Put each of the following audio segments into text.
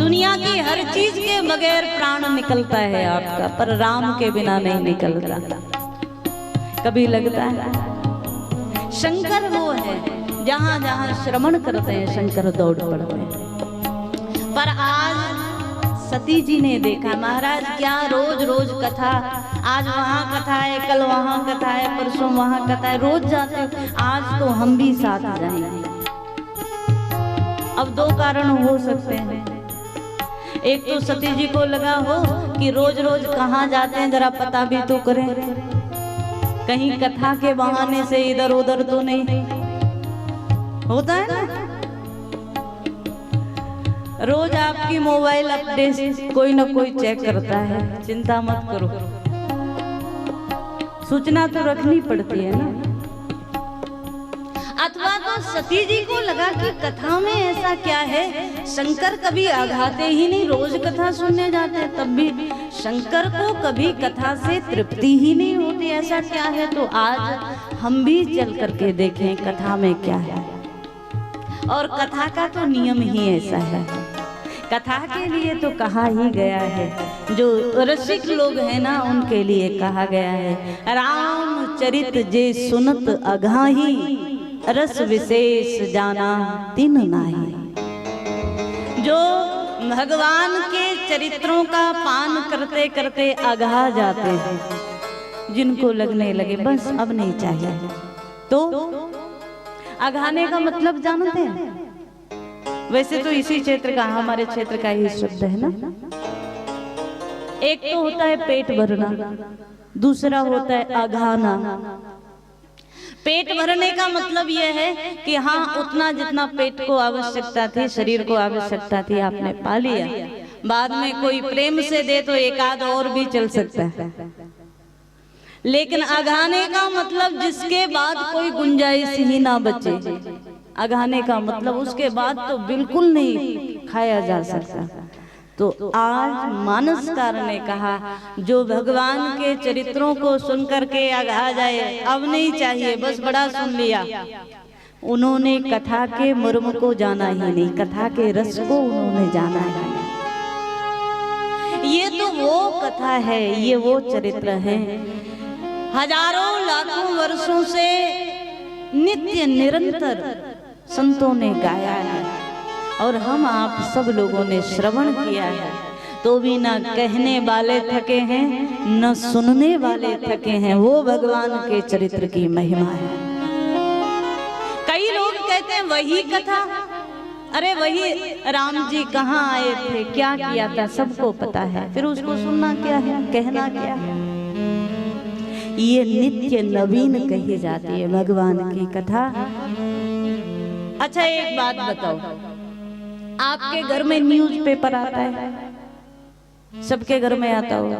दुनिया की हर चीज के बगैर प्राण निकलता है आपका, पर राम के बिना नहीं निकलता। कभी लगता है शंकर वो है जहां जहां श्रवण करते हैं शंकर दौड़ पड़ते हैं। पर आज सती जी ने देखा महाराज क्या रोज रोज कथा, आज वहां कथा है, कल वहां कथा है, परसों वहां कथा है, रोज जाते हो, आज तो हम भी साथ जाएंगे। अब दो कारण हो सकते हैं, एक तो सती जी को लगा हो कि रोज रोज कहाँ जाते हैं जरा पता भी तो करें, कहीं कथा के बहाने से इधर उधर तो नहीं होता है ना। रोज आपकी मोबाइल अपडेट कोई ना कोई चेक करता है, चिंता मत करो, सूचना तो रखनी पड़ती है ना। अथवा तो सती जी को लगा कि कथा में ऐसा क्या है, शंकर कभी आघाते ही नहीं, रोज कथा सुनने जाते हैं तब भी शंकर को कभी कथा से तृप्ति ही नहीं होती, ऐसा क्या है। तो आज हम भी चल करके देखें कथा में क्या है। और कथा का तो नियम ही ऐसा है, कथा के लिए तो कहा ही गया है, जो रसिक लोग हैं ना उनके लिए कहा गया है, राम चरित जे सुनत अघाही, रस विशेष जाना तिन नाही। जो भगवान के चरित्रों का पान करते करते अघा जाते हैं, जिनको लगने लगे बस अब नहीं चाहिए, तो अघाने का मतलब जानते हैं। वैसे तो इसी क्षेत्र का, हमारे क्षेत्र का ही शब्द है ना। एक तो होता है पेट भरना, दूसरा होता है अघाना। पेट भरने का मतलब यह है कि हाँ उतना जितना पेट को आवश्यकता थी, शरीर को आवश्यकता थी, आपने पा लिया, बाद में कोई प्रेम से दे तो एक आध और भी चल सकता है। लेकिन अघाने का मतलब जिसके बाद कोई गुंजाइश ही ना बचे, अघाने का मतलब उसके बाद तो बिल्कुल नहीं खाया जा सकता। तो आज मानसकार ने कहा जो भगवान के चरित्रों को सुन करके अघा जाए, अब नहीं चाहिए, बस बड़ा सुन लिया, उन्होंने कथा के मर्म को जाना ही नहीं, कथा के रस को उन्होंने जाना ही नहीं। ये तो वो कथा है, ये वो चरित्र है, हजारों लाखों वर्षों से नित्य निरंतर संतों ने गाया है और हम आप सब लोगों ने श्रवण किया है, तो भी ना कहने वाले थके हैं न सुनने वाले थके हैं। वो भगवान के चरित्र की महिमा है। कई लोग कहते हैं वही कथा, अरे वही राम जी कहाँ आए थे, क्या किया था, सबको पता है, फिर उसको सुनना क्या है, कहना क्या है। ये नित्य नवीन कही जाती है भगवान की कथा। अच्छा एक बात बताओ, आपके घर में न्यूज़पेपर आता है, सबके घर में आता हो।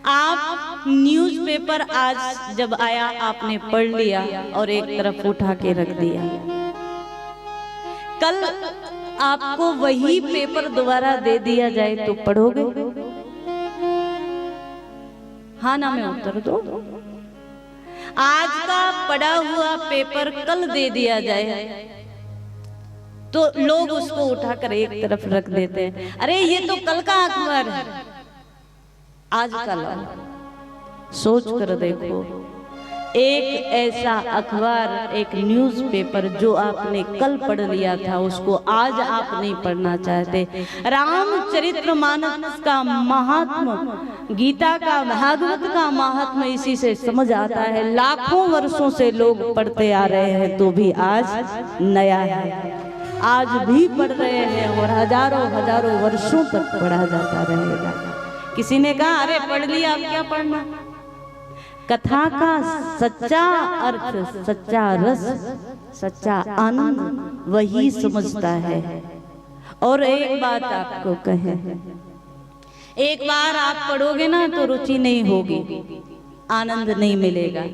आप न्यूज़पेपर आज जब आया आपने पढ़ लिया और एक तरफ उठा के रख दिया, कल आपको वही पेपर दोबारा दे दिया जाए तो पढ़ोगे? हाँ ना में उत्तर दो। आज का पढ़ा हुआ पेपर कल दे दिया जाए तो लोग उसको उठाकर एक तरफ रख देते हैं, अरे ये तो कल का अखबार है, आज का लाओ। सोच कर देखो, एक ऐसा अखबार, एक न्यूज़पेपर जो आपने कल पढ़ लिया था, उसको आज आप नहीं पढ़ना चाहते। रामचरितमानस का महात्म, गीता का, भागवत का महात्म इसी से समझ आता है। लाखों वर्षों से लोग पढ़ते आ रहे हैं तो भी आज नया है, आज भी पढ़ रहे हैं और हजारों हजारों वर्षों तक पढ़ा जाता रहेगा। किसी ने कहा अरे पढ़ लिया अब क्या पढ़ना। कथा का सच्चा अर्थ, सच्चा रस, सच्चा आनंद वही समझता है। और एक बात आपको कहे, एक बार आप पढ़ोगे ना तो रुचि नहीं होगी, आनंद नहीं मिलेगा,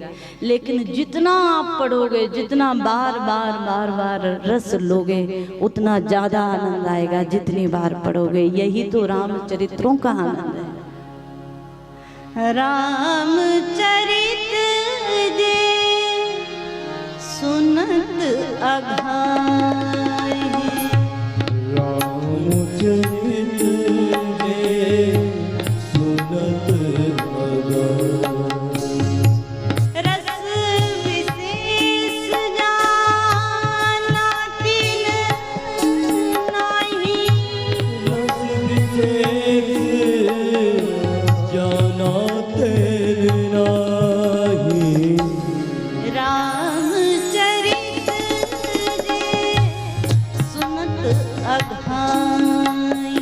लेकिन जितना आप पढ़ोगे, जितना बार बार बार बार रस लोगे, उतना ज्यादा आनंद आएगा जितनी बार पढ़ोगे। यही तो रामचरित्रों का आनंद है। रामचरित जे सुनत अघाई, रामचरित अघाई।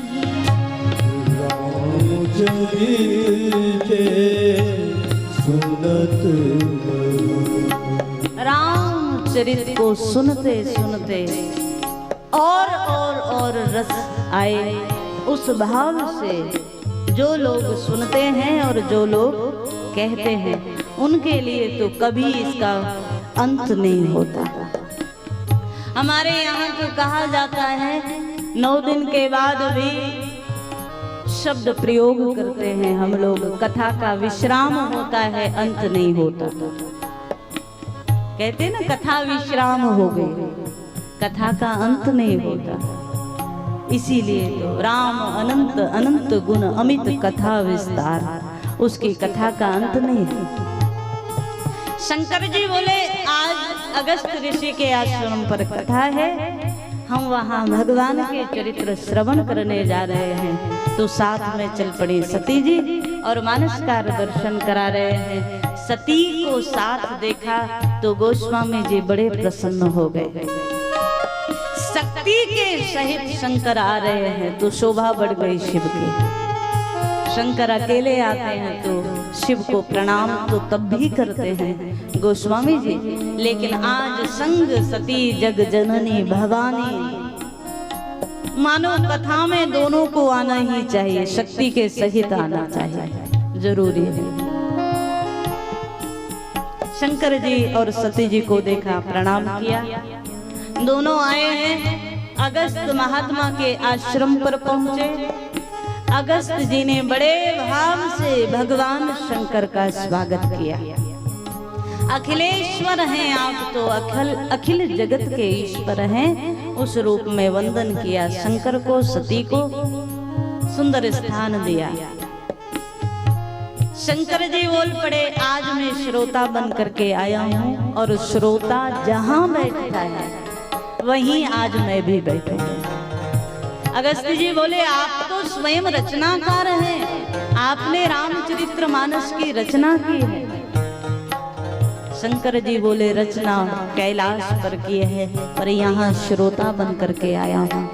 रामचरित को सुनते सुनते और रस आए। उस भाव से जो लोग सुनते हैं और जो लोग कहते हैं उनके लिए तो कभी इसका अंत नहीं होता। हमारे यहाँ तो कहा जाता है 9 दिन के बाद भी शब्द प्रयोग करते हैं हम लोग, कथा का विश्राम होता है, अंत नहीं होता। कहते ना कथा विश्राम हो गई, कथा का अंत नहीं होता। इसीलिए तो राम अनंत अनंत गुण अमित कथा विस्तार, उसकी कथा का अंत नहीं है। शंकर जी बोले आज अगस्त ऋषि के आश्रम पर कथा है, हम वहाँ भगवान के चरित्र श्रवण करने जा रहे हैं। तो साथ में चल पड़ी सती जी और मानसकार दर्शन करा रहे हैं। सती को साथ देखा तो गोस्वामी जी बड़े प्रसन्न हो गए। शक्ति के सहित शंकर आ रहे हैं तो शोभा बढ़ गई शिव की। शंकर अकेले आते हैं तो शिव को प्रणाम तो तब भी करते हैं गोस्वामी जी, लेकिन आज संग सती जग जननी भवानी, मानो कथा में दोनों को आना ही चाहिए, शक्ति के सहित आना चाहिए, जरूरी है। शंकर जी और सती जी को देखा, प्रणाम किया। दोनों आए हैं, अगस्त महात्मा के आश्रम पर पहुंचे। अगस्त जी ने बड़े भाव से भगवान शंकर का स्वागत किया। अखिलेश्वर हैं आप तो, अखिल जगत के ईश्वर हैं, उस रूप में वंदन किया। शंकर को सती को सुंदर स्थान दिया। शंकर जी बोल पड़े आज मैं श्रोता बन करके आया हूँ और श्रोता जहाँ बैठता है वहीं आज मैं भी बैठूंगा। अगस्त जी बोले आप तो स्वयं रचनाकार हैं, आपने रामचरित्र मानस की रचना की है। शंकर जी बोले रचना कैलाश पर की है, पर यहाँ श्रोता बन करके आया हूँ।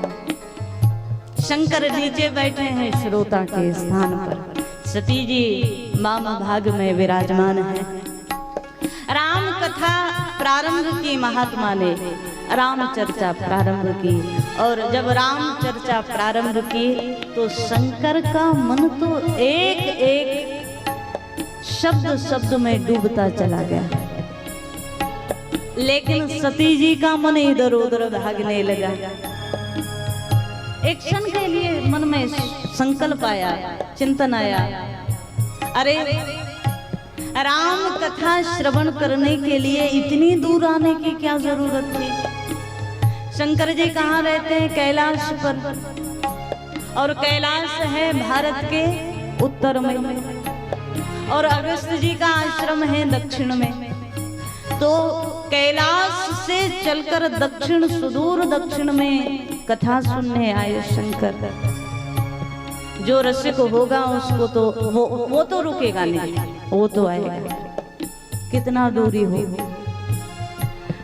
शंकर नीचे बैठे हैं श्रोता के स्थान पर, सती जी वाम भाग में विराजमान है। राम कथा प्रारंभ की महात्मा ने, राम चर्चा प्रारंभ की, और जब राम चर्चा प्रारंभ की तो शंकर का मन तो एक एक शब्द शब्द में डूबता चला गया, लेकिन सती जी का मन इधर उधर भागने लगा। एक क्षण के लिए मन में संकल्प आया, चिंतन आया, अरे राम कथा श्रवण करने के लिए इतनी दूर आने की क्या जरूरत थी। शंकर जी कहाँ रहते हैं? कैलाश पर, और कैलाश है भारत के उत्तर में और अगस्त जी का आश्रम है दक्षिण में। तो कैलाश से चलकर दक्षिण, सुदूर दक्षिण में कथा सुनने आए शंकर। जो रसिक होगा उसको तो वो तो रुकेगा नहीं, वो तो आएगा, कितना दूरी हो।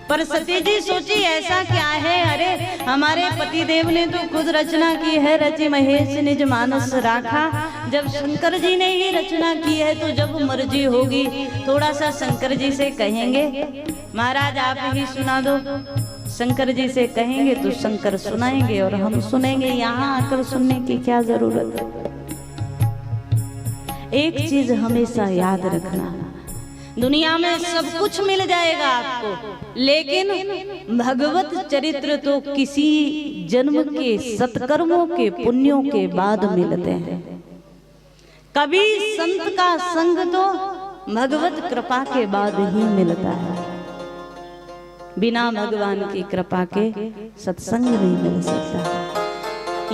पर सती जी सोची ऐसा क्या है, अरे हमारे पतिदेव ने तो खुद रचना की है, रचि महेश निज मानस राखा। जब शंकर जी ने ही रचना की है तो जब मर्जी होगी थोड़ा सा शंकर जी से कहेंगे, महाराज आप ही सुना दो। शंकर जी से कहेंगे तो शंकर सुनाएंगे और हम सुनेंगे, यहाँ आकर सुनने की क्या जरूरत है। एक चीज हमेशा याद रखना, दुनिया में सब कुछ मिल जाएगा आपको, लेकिन भगवत चरित्र तो किसी जन्म के सत्कर्मों के पुण्यों के बाद मिलते हैं। कभी संत का संग तो भगवत कृपा के बाद ही मिलता है, बिना भगवान की कृपा के सत्संग नहीं मिल सकता।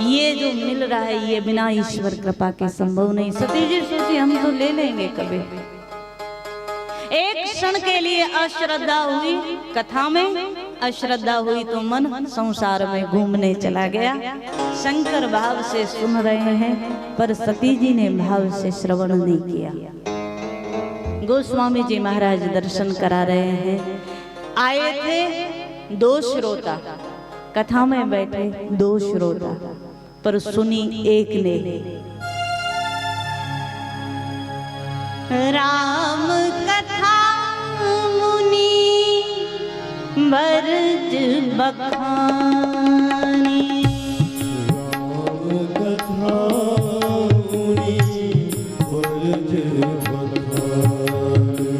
ये जो मिल रहा है ये बिना ईश्वर कृपा के संभव नहीं। सती जी सोची हम तो ले लेंगे कभी। एक क्षण के लिए अश्रद्धा हुई, कथा में अश्रद्धा हुई तो मन संसार में घूमने चला गया। शंकर भाव से सुन रहे हैं पर सती जी ने भाव से श्रवण नहीं किया। गोस्वामी जी महाराज दर्शन करा रहे हैं। आए थे 2 श्रोता, कथा में बैठे 2 श्रोता, पर सुनी एक ने। राम कथा मुनि बरज बखानी, राम कथा मुनि बरज बखानी,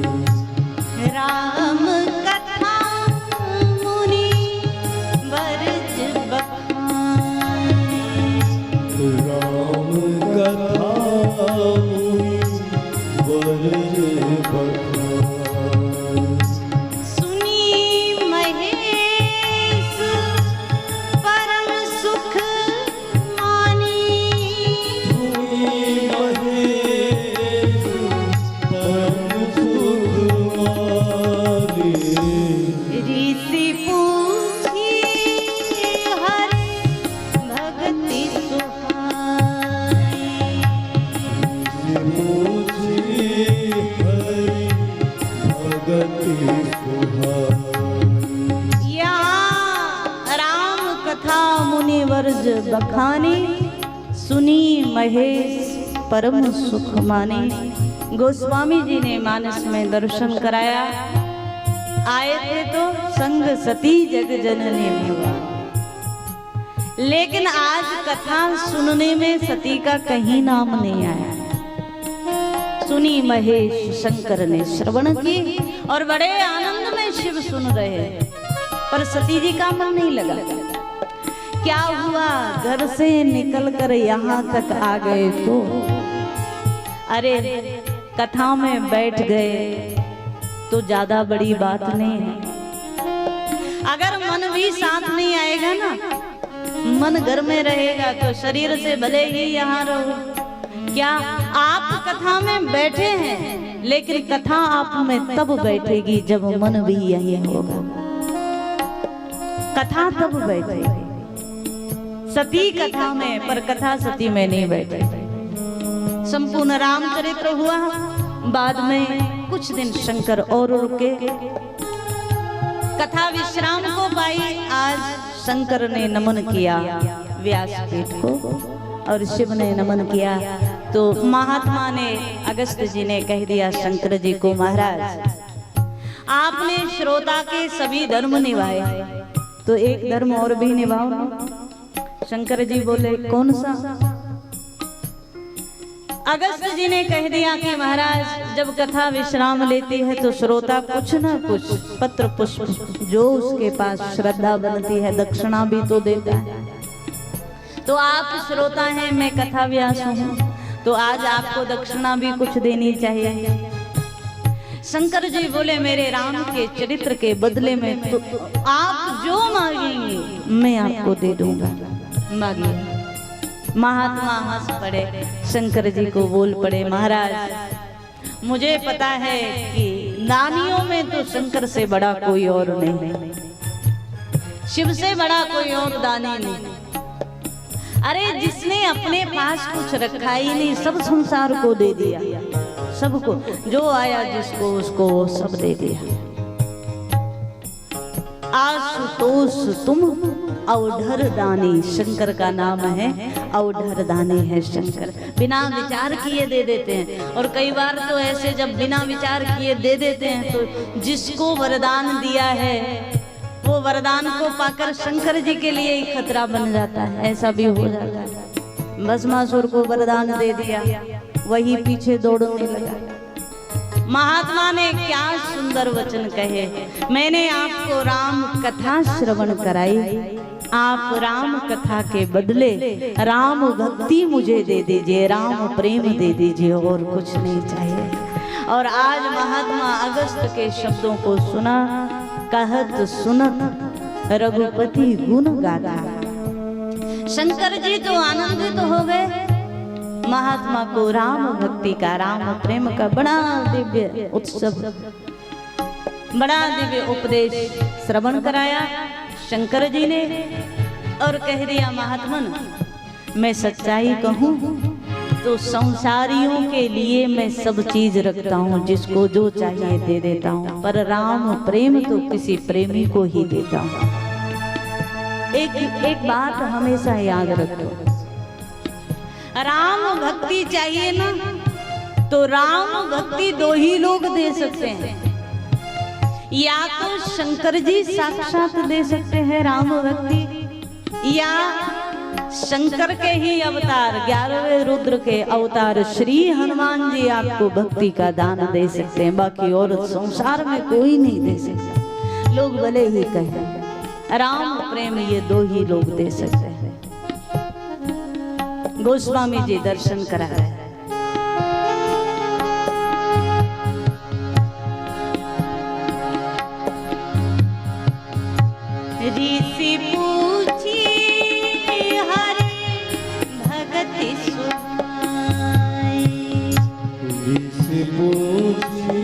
राम कथा मुनि बरज बखानी, राम कथा मुनि बरज बखानी, सुनी महेश परम सुख मानी, सुनी महेश परम सुख मानी, ऋषि पूछी हरि भक्ति सुहाई, मुझे हरि भगति सुहाई। यहाँ राम कथा मुनि वर्ज बखानी, सुनी महेश परम सुख मानी। गोस्वामी जी ने मानस में दर्शन कराया। आए थे तो संग सती जग जननी हुआ, लेकिन आज कथा सुनने में सती का कहीं नाम नहीं आया। सुनी महेश शंकर ने श्रवण की और बड़े आनंद में शिव सुन रहे हैं, पर सती जी का मन नहीं लगा। क्या हुआ, घर से निकलकर यहाँ तक आ गए तो अरे कथा में बैठ गए तो ज्यादा बड़ी बात नहीं है। अगर मन भी साथ नहीं आएगा ना, मन घर में रहेगा तो शरीर से भले ही यहाँ रहो। क्या आप कथा में बैठे हैं, लेकिन कथा आप में तब बैठेगी जब मन भी यही होगा। कथा तब बैठेगी, सती कथा में, पर कथा सती में नहीं बैठे। संपूर्ण रामचरित्र हुआ, बाद में कुछ दिन शंकर और रुके, कथा विश्राम को पाई। आज शंकर ने नमन किया व्यासपीठ को और शिव ने नमन किया, तो महात्मा ने, अगस्त जी ने कह दिया शंकर जी को, महाराज आपने श्रोता के सभी धर्म निभाए, तो एक धर्म और भी निभाओ ना। शंकर जी बोले, कौन सा? अगस्त जी ने कह दिया कि महाराज जब कथा विश्राम लेती है तो श्रोता कुछ न कुछ पत्र पुष्प जो उसके पास श्रद्धा बनती है दक्षिणा भी तो देता है। तो आप श्रोता हैं, मैं कथा व्यास हूँ, तो आज आपको दक्षिणा भी कुछ देनी चाहिए। शंकर जी बोले, मेरे राम के चरित्र के बदले में तो आप जो मांगेंगे मैं आपको दे दूंगा, मांगिए। महात्मा हंस पड़े, शंकर जी को बोल पड़े, महाराज मुझे पता है कि दानियों में तो शंकर से बड़ा कोई और नहीं, शिव से बड़ा कोई और दानी नहीं। अरे जिसने अपने पास कुछ रखा ही नहीं, सब संसार को दे दिया, सबको जो आया जिसको उसको वो सब दे दिया। आशुतोष तुम औढर दानी, शंकर का नाम है औढर दानी है शंकर। बिना विचार किए दे देते हैं, और कई बार तो ऐसे जब बिना विचार किए दे देते हैं तो जिसको वरदान दिया है वो वरदान को पाकर शंकर जी के लिए ही खतरा बन जाता है। ऐसा भी हो जाता है। भस्मासुर को वरदान दे दिया, वही पीछे दौड़ने लगा। महात्मा ने क्या सुंदर वचन कहे, मैंने आपको राम कथा श्रवण कराई, आप राम कथा के बदले राम भक्ति मुझे दे दीजिए, राम प्रेम दे दीजिए, और कुछ नहीं चाहिए। और आज महात्मा अगस्त के शब्दों को सुना, कहत सुनत रघुपति गुण गाथा। शंकर जी तो आनंदित हो गए, महात्मा को राम भक्ति का, राम प्रेम का बड़ा दिव्य उत्सव, बड़ा दिव्य उपदेश श्रवण कराया शंकर जी ने, और कह दिया महात्मन मैं सच्चाई कहूँ तो संसारियों के लिए मैं सब चीज रखता हूँ, जिसको जो चाहिए दे देता हूँ, पर राम प्रेम तो किसी प्रेमी को ही देता हूँ। एक बात हमेशा याद रखो, राम भक्ति चाहिए ना तो राम भक्ति दो ही लोग दे सकते हैं, या तो शंकर जी साक्षात दे सकते हैं राम भक्ति, या शंकर के ही अवतार 11वें रुद्र के अवतार श्री हनुमान जी आपको भक्ति का दान दे सकते हैं। बाकी और संसार में कोई नहीं दे सकता। लोग भले ही कहें राम प्रेम, ये दो ही लोग दे सकते हैं। गोस्वामी जी दर्शन करा रहे हैं। ऋषि पूछी हरि भगति सुनाई, ऋषि पूछी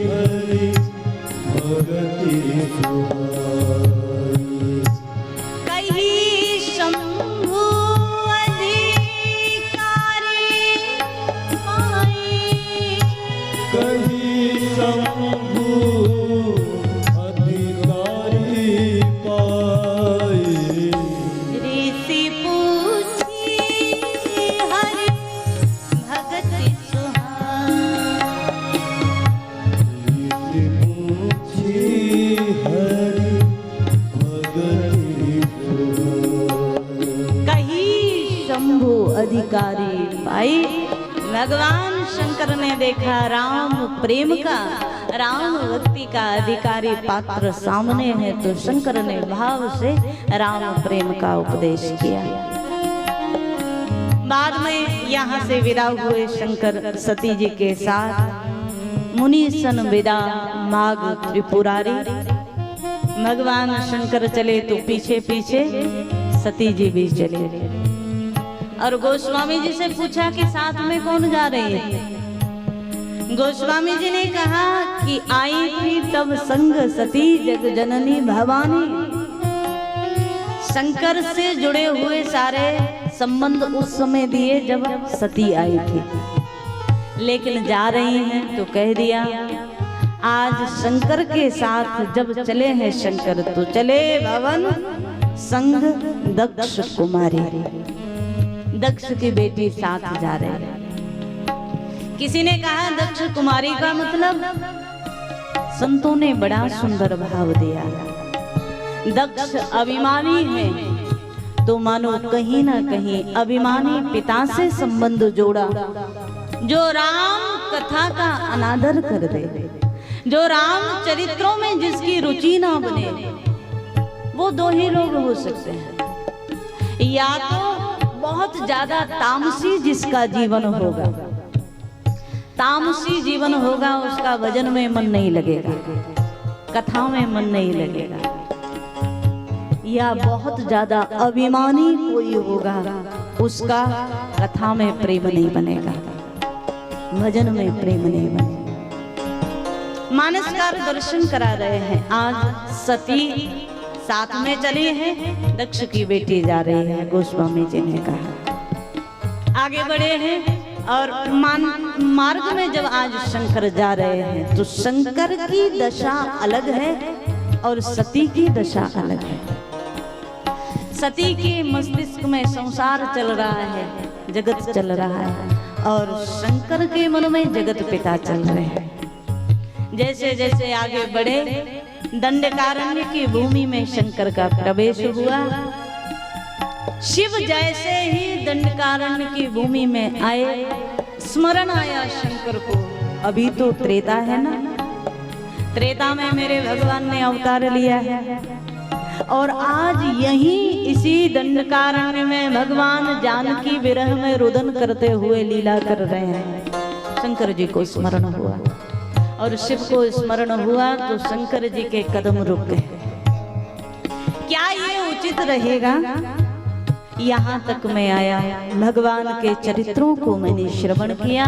हरि भगति सुनाई, कही शंभु कही शंभु अधिकारी पाए, ऋषि पूछी हरि भगति सुहाई, ऋषि पूछी हरि भगति सुनाई, कही शंभु अधिकारी पाई। भगवान शंकर ने देखा राम प्रेम का, राम भक्ति का अधिकारी पात्र सामने है, तो शंकर ने भाव से राम प्रेम का उपदेश किया। बाद में यहाँ से विदा हुए शंकर सती जी के साथ, मुनि सन विदा माग त्रिपुरारी। भगवान शंकर चले तो पीछे पीछे सती जी भी चले। और गोस्वामी जी से पूछा कि साथ में कौन जा रही है। गोस्वामी जी ने कहा कि आई थी तब संग सती जग जननी भवानी। शंकर से जुड़े हुए सारे संबंध उस समय दिए जब सती आई थी, लेकिन जा रही हैं तो कह दिया आज शंकर के साथ जब चले हैं शंकर तो चले भवन संग दक्ष कुमारी। दक्ष की बेटी साथ जा रहे हैं। किसी ने कहा दक्ष कुमारी का मतलब, संतों ने बड़ा सुंदर भाव दिया। दक्ष अभिमानी है तो मानो कहीं ना कहीं अभिमानी पिता से संबंध जोड़ा, जो राम कथा का अनादर कर दे, जो राम चरित्रों में जिसकी रुचि ना बने, वो दो ही लोग हो सकते हैं। या तो बहुत ज्यादा तामसी जिसका जीवन होगा, तामसी जीवन होगा, उसका भजन में मन नहीं लगेगा, कथा में मन नहीं लगेगा। या बहुत ज्यादा अभिमानी कोई होगा, उसका कथा में प्रेम नहीं बनेगा, भजन में प्रेम नहीं बनेगा। मानसकार दर्शन करा रहे हैं। आज सती साथ में चली है, दक्ष की बेटी जा रही है। गोस्वामी जी ने कहा आगे बढ़े हैं और मार्ग में जब आज शंकर जा रहे हैं तो शंकर की दशा अलग है और सती की दशा अलग है। सती के मस्तिष्क में संसार चल रहा है, जगत चल रहा है, और शंकर के मन में जगत पिता चल रहे हैं। जैसे जैसे आगे बढ़े दंडकारण्य की भूमि में शंकर का प्रवेश हुआ। शिव जैसे ही दंडकारण्य की भूमि में आए, स्मरण आया शंकर को, अभी तो त्रेता है ना, त्रेता में मेरे भगवान ने अवतार लिया है और आज यहीं इसी दंडकारण्य में भगवान जानकी विरह में रुदन करते हुए लीला कर रहे हैं। शंकर जी को स्मरण हुआ और शिव को स्मरण हुआ तो शंकर जी के कदम रुक गए। क्या ये उचित रहेगा? यहाँ तक मैं आया, भगवान के चरित्रों को मैंने श्रवण किया।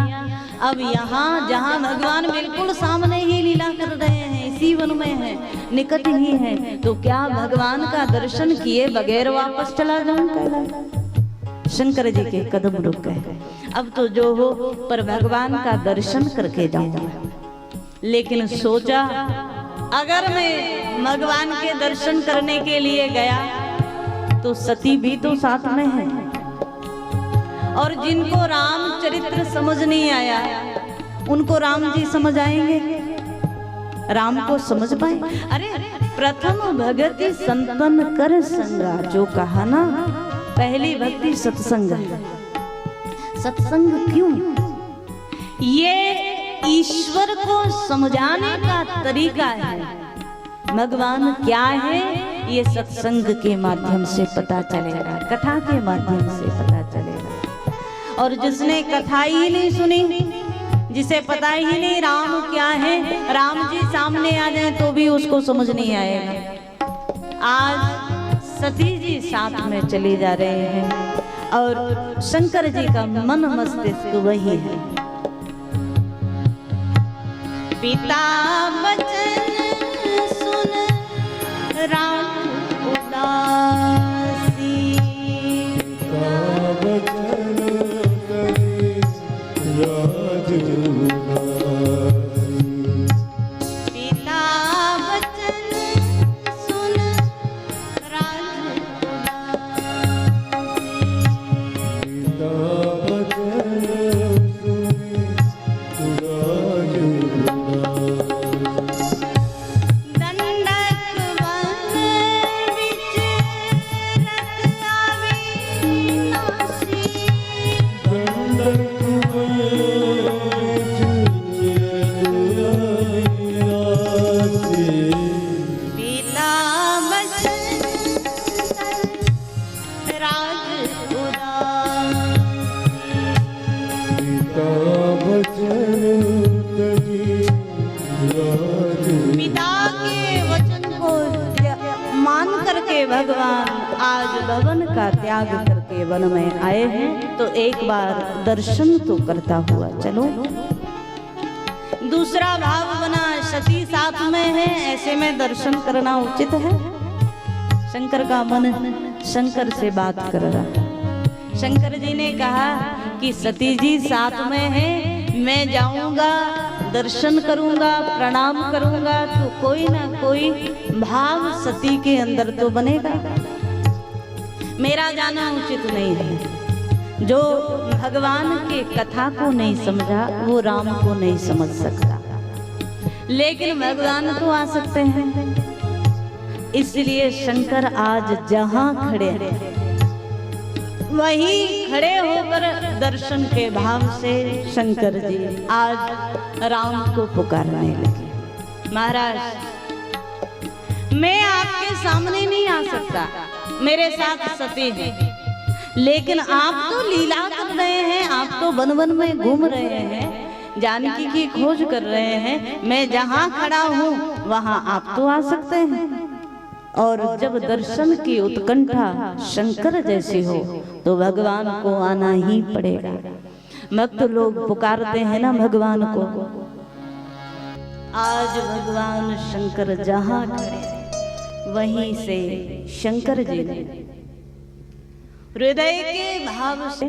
अब यहाँ जहाँ भगवान बिल्कुल सामने ही लीला कर रहे हैं, इसी वन में है, निकट ही है, तो क्या भगवान का दर्शन किए बगैर वापस चला जाऊं? शंकर जी के कदम रुक गए। अब तो जो हो पर भगवान का दर्शन करके जाऊंगा। लेकिन सोचा अगर मैं भगवान के दर्शन करने के लिए गया तो सती भी तो साथ में है। और जिनको रामचरित्र समझ नहीं आया उनको राम जी समझ आएंगे, राम को समझ पाए। अरे प्रथम भगति संतन कर संगा, जो कहा ना पहली भक्ति सत्संग है। सत्संग क्यों? ये ईश्वर को समझाने का तरीका है। भगवान क्या है ये सत्संग के माध्यम से पता चलेगा, कथा के माध्यम से पता चलेगा। और जिसने कथा ही नहीं सुनी, जिसे पता ही नहीं राम क्या है, राम जी सामने आ जाए तो भी उसको समझ नहीं आएगा। आज सती जी साथ में चले जा रहे हैं और शंकर जी का मन मस्तिष्क वही है। पिता वचन सुन राम उदासी, पिता वचन सुन राज भगवान आज भवन का त्याग करके वन में आए हैं, तो एक बार दर्शन तो करता हुआ चलो। दूसरा भाव बना सती साथ में है, ऐसे में दर्शन करना उचित है। शंकर का मन शंकर से बात कर रहा है। शंकर जी ने कहा कि सती जी साथ में है, मैं जाऊंगा दर्शन करूंगा प्रणाम करूंगा तो कोई ना कोई भाव सती के अंदर तो बनेगा। मेरा जाना उचित नहीं है। जो भगवान के कथा को नहीं समझा वो राम को नहीं समझ सकता, लेकिन भगवान तो आ सकते हैं। इसलिए शंकर आज जहां खड़े हैं वहीं खड़े होकर दर्शन के भाव से शंकर जी आज राम को पुकारने लगे। महाराज, मैं आपके सामने नहीं आ सकता, मेरे साथ सती है, लेकिन आप तो लीला कर रहे हैं, आप तो वन वन में घूम रहे हैं, जानकी की खोज कर रहे हैं। मैं जहां खड़ा हूं वहां आप तो आ सकते हैं। और जब दर्शन की उत्कंठा शंकर जैसी हो तो भगवान को आना ही पड़ेगा। भक्त लोग पुकारते हैं ना भगवान को। आज भगवान शंकर जहां खड़े वहीं से शंकर जी ने हृदय के भाव से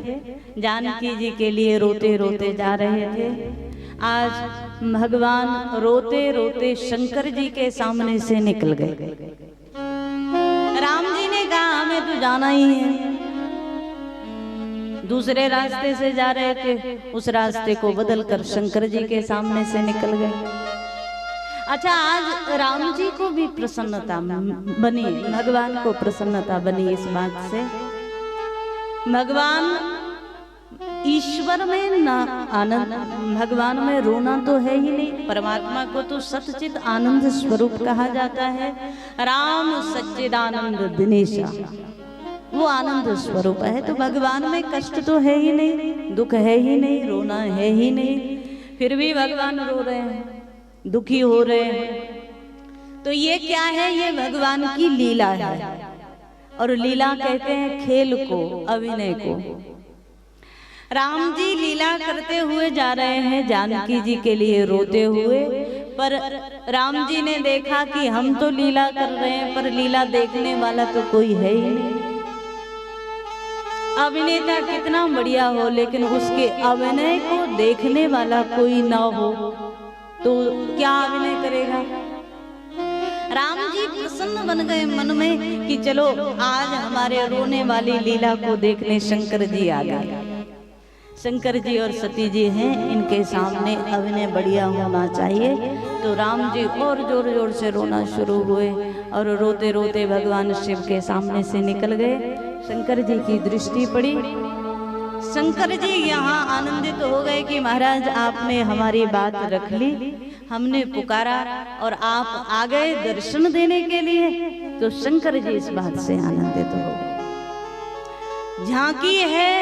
जानकी जी के लिए रोते रोते जा रहे थे। आज भगवान रोते रोते शंकर जी के सामने से निकल गए। राम जी ने कहा हमें तो जाना ही है, दूसरे रास्ते से जा रहे थे, उस रास्ते को बदलकर शंकर जी के सामने से निकल गए। अच्छा, आज राम जी को भी प्रसन्नता बनी, भगवान को प्रसन्नता बनी इस बात से। भगवान ईश्वर में ना आनंद, भगवान में रोना तो है ही नहीं। परमात्मा को तो सच्चित आनंद स्वरूप कहा जाता है। राम सच्चिदानंद दिनेशा, वो आनंद स्वरूप है। तो भगवान में कष्ट तो है ही नहीं, दुख है ही नहीं, रोना है ही नहीं, फिर भी भगवान रो रहे हैं, दुखी हो रहे हैं। तो ये क्या है? ये भगवान की लीला है। और लीला कहते हैं खेल को, अभिनय को। राम जी लीला करते हुए जा रहे हैं जानकी जी के लिए रोते हुए, पर राम जी ने देखा कि हम तो लीला कर रहे हैं पर लीला देखने वाला तो कोई है ही नहीं। अभिनेता कितना बढ़िया हो लेकिन उसके अभिनय को देखने वाला कोई ना हो तो क्या अभिनय करेगा? राम जी प्रसन्न बन गए मन में कि चलो आज हमारे रोने वाली लीला को देखने शंकर जी आ गए। शंकर जी और सती जी हैं, इनके सामने अभिनय बढ़िया होना चाहिए। तो राम जी और जोर जोर से रोना शुरू हुए और रोते रोते भगवान शिव के सामने से निकल गए। शंकर जी की दृष्टि पड़ी। शंकर जी यहाँ आनंदित हो गए कि महाराज आपने हमारी बात रख ली, हमने पुकारा और आप आ गए दर्शन देने के लिए। तो शंकर जी इस बात से आनंदित हो गए। झांकी है,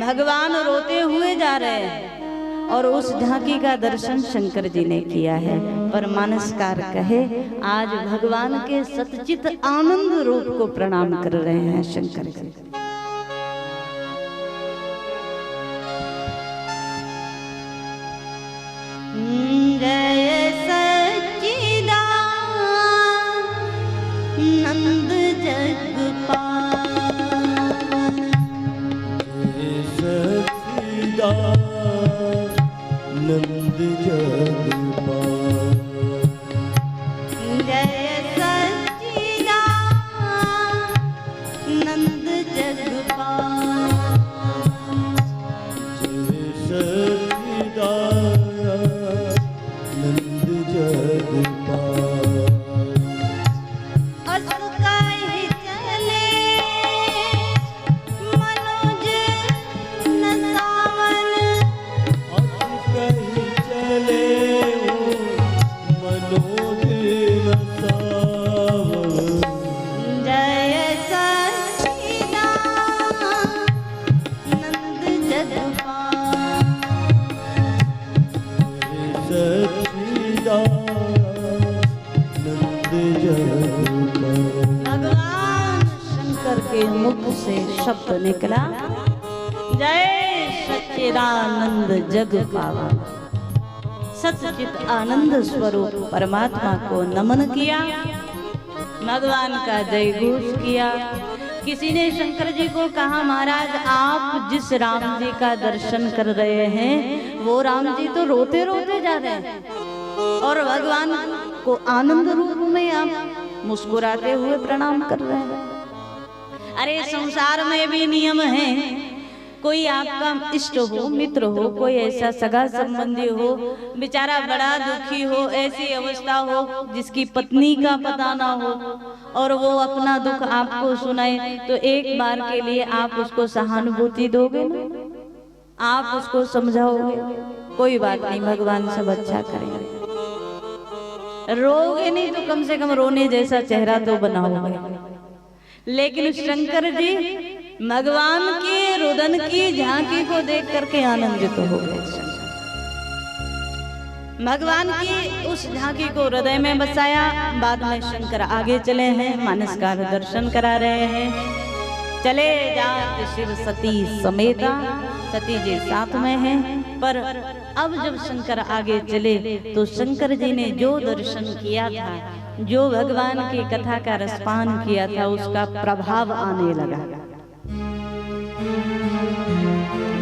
भगवान रोते हुए जा रहे हैं और उस झांकी का दर्शन शंकर जी ने किया है। पर मानसकार कहे आज भगवान के सतचित आनंद रूप को प्रणाम कर रहे हैं शंकर जी। जय सच्चिदानंद जगपाल, नंद जगपाल, जय सच्चिदानंद जगपाल, जय सच्चिदानंद जगपाल। भगवान शंकर के मुख से शब्द निकला, जय सच्चिदानंद जग पावा। सच्चित आनंद स्वरूप परमात्मा को नमन किया, भगवान का जय घोष किया। किसी ने शंकर जी को कहा महाराज आप जिस राम जी का दर्शन कर रहे हैं वो राम जी तो रोते रोते जा रहे हैं और भगवान को आनंद रूप में आप मुस्कुराते हुए प्रणाम कर रहे हैं। अरे संसार में भी नियम है, कोई आपका इष्ट हो, मित्र हो, कोई ऐसा सगा संबंधी हो, बेचारा बड़ा दुखी हो, ऐसी अवस्था हो जिसकी पत्नी का पता ना हो और वो अपना दुख आपको सुनाए, तो एक बार के लिए आप उसको सहानुभूति दोगे ना, आप उसको समझाओगे, कोई बात नहीं भगवान सब अच्छा करेंगे। रोगे नहीं तो कम से कम रोने जैसा चेहरा तो बनाओगे। लेकिन शंकर जी भगवान के रुदन की झांकी को देख करके आनंदित हो गए। भगवान की उस झांकी को हृदय में बसाया। बाद में शंकर आगे चले हैं, मानसकार दर्शन करा रहे हैं। चले जात शिव सती समेता, सती जी साथ में हैं। पर अब जब शंकर आगे चले तो शंकर जी ने जो दर्शन किया था, जो भगवान की कथा का रसपान किया था, उसका प्रभाव आने लगा।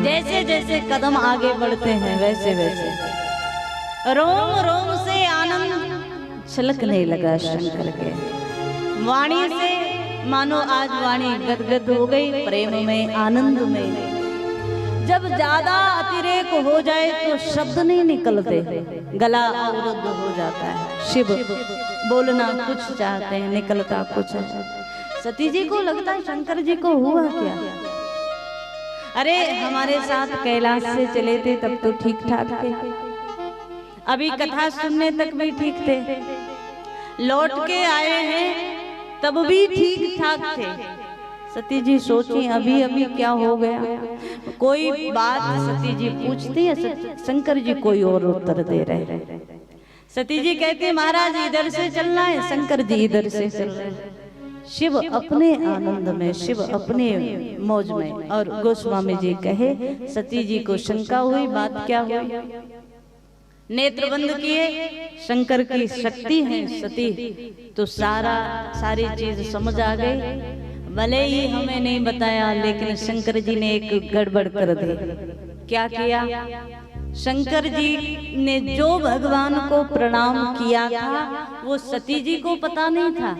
जैसे जैसे कदम आगे बढ़ते हैं वैसे वैसे रोम रोम से आनंद छलकने लगा शंकर के। वाणी से मानो आज वाणी गदगद हो गई प्रेम में, आनंद में। जब ज्यादा अतिरेक हो जाए तो शब्द नहीं निकलते, गला अवरुद्ध हो जाता है। शिव बोलना कुछ चाहते हैं, निकलता कुछ है। सती जी को लगता है शंकर जी को हुआ क्या। अरे हमारे साथ कैलाश से चले थे तब तो ठीक ठाक थे, अभी कथा सुनने तक भी ठीक थे, लौट के आए हैं तब भी ठीक ठाक थे। सती जी सोची अभी अभी क्या हो गया। कोई बात सती जी पूछती है, शंकर जी कोई और उत्तर दे रहे। सती जी कहती है महाराज इधर से चलना है, शंकर जी इधर से चल रहे हैं। शिव अपने आनंद में, शिव अपने मौज में। और गोस्वामी जी कहे सती जी को शंका हुई, बात क्या हुई। नेत्र बंद किए, शंकर की शक्ति है सती, तो सारी चीज समझ आ गई। भले ही हमें नहीं बताया, लेकिन शंकर जी ने एक गड़बड़ कर दी। क्या किया, शंकर जी ने जो भगवान को प्रणाम किया था वो सती जी को पता नहीं था,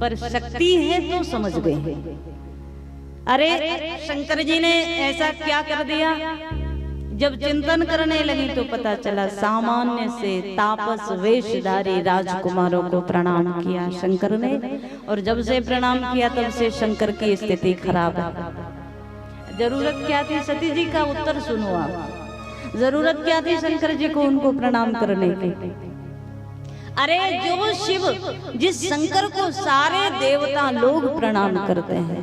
पर शक्ति है तो समझ गए। अरे शंकर जी ने ऐसा क्या कर दिया, जब चिंतन करने लगी तो पता चला सामान्य से तापस वेशधारी राजकुमारों को प्रणाम किया शंकर ने, और जब से प्रणाम किया तब से शंकर की स्थिति खराब है। जरूरत क्या थी सती जी का, उत्तर सुनो आप। जरूरत क्या थी शंकर जी को उनको प्रणाम करने की? अरे जो शिव, जिस शंकर को सारे देवता लोग प्रणाम करते हैं,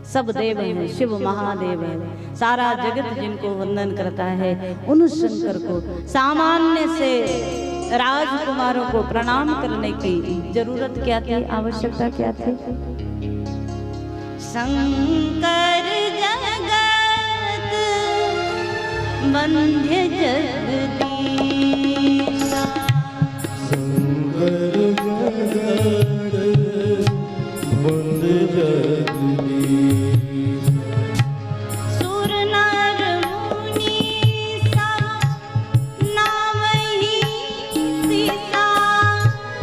सब देव हैं, शिव महादेव हैं, सारा जगत जिनको वंदन करता है, उन शंकर को सामान्य से राजकुमारों को प्रणाम करने की जरूरत क्या थी, आवश्यकता क्या थी? शंकर जगत वंद्य जगदीश, शंकर जगत वंद्य जगदीश, सुर नर मुनि सब नामहि सीता,